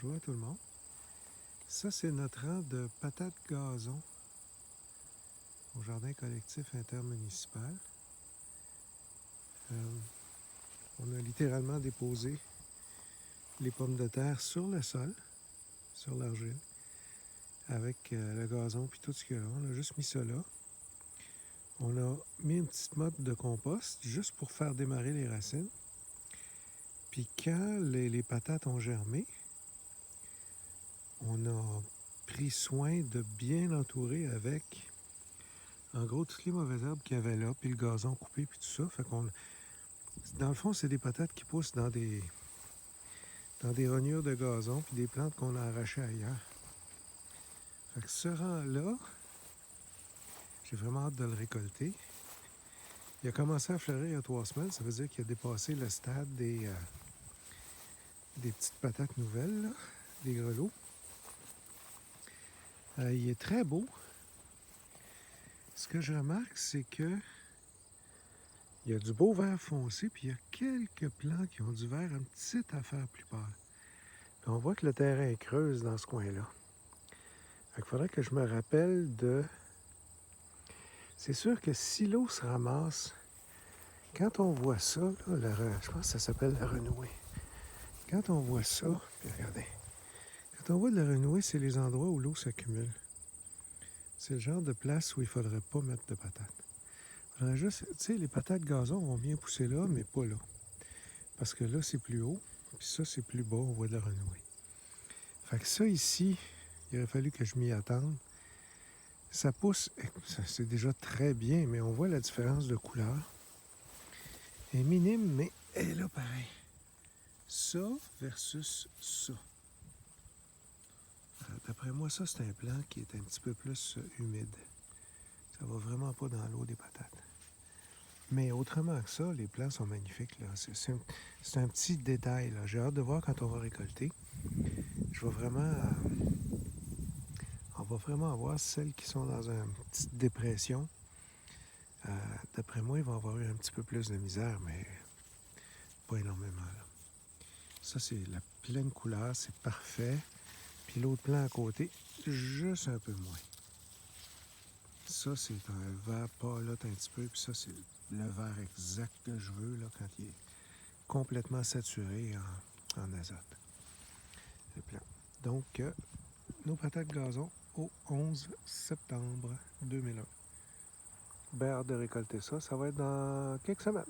Bonjour à tout le monde. Ça, c'est notre rang de patates gazon au jardin collectif intermunicipal. On a littéralement déposé les pommes de terre sur le sol, sur l'argile, avec le gazon puis tout ce qu'il y a là. On a juste mis ça là. On a mis une petite motte de compost juste pour faire démarrer les racines. Puis quand les patates ont germé, on a pris soin de bien l'entourer avec, en gros, toutes les mauvaises herbes qu'il y avait là, puis le gazon coupé, puis tout ça. Fait qu'on, dans le fond, c'est des patates qui poussent dans des rognures de gazon, puis des plantes qu'on a arrachées ailleurs. Fait que ce rang-là, j'ai vraiment hâte de le récolter. Il a commencé à fleurir il y a 3 semaines. Ça veut dire qu'il a dépassé le stade des petites patates nouvelles, là, des grelots. Il est très beau. Ce que je remarque, c'est que il y a du beau vert foncé, puis il y a quelques plants qui ont du vert un petit affaire plus pâle. Puis on voit que le terrain est creuse dans ce coin-là. Fait qu'il faudrait que je me rappelle de... C'est sûr que si l'eau se ramasse, quand on voit ça, là, je pense que ça s'appelle la renouée. Quand on voit ça, puis regardez, quand on voit de la renouée, c'est les endroits où l'eau s'accumule. C'est le genre de place où il ne faudrait pas mettre de patates. Il faudrait juste, tu sais, les patates gazon vont bien pousser là, mais pas là. Parce que là, c'est plus haut, puis ça, c'est plus bas, on voit de la renouée. Fait que ça ici, il aurait fallu que je m'y attende. Ça pousse, c'est déjà très bien, mais on voit la différence de couleur. Elle est minime, mais elle est là pareil. Ça versus ça. D'après moi, ça, c'est un plant qui est un petit peu plus humide. Ça va vraiment pas dans l'eau des patates. Mais autrement que ça, les plants sont magnifiques, là. C'est un petit détail, là. J'ai hâte de voir quand on va récolter. Je vais vraiment... on va vraiment avoir celles qui sont dans une petite dépression. D'après moi, ils vont avoir eu un petit peu plus de misère, mais pas énormément, là. Ça, c'est la pleine couleur, c'est parfait. Puis l'autre plant à côté, juste un peu moins. Ça, c'est un vert pâle un petit peu, puis ça, c'est le vert exact que je veux, là, quand il est complètement saturé en azote. Le plant. Donc, nos patates gazon au 11 septembre 2001. Ben, hâte de récolter ça. Ça va être dans quelques semaines.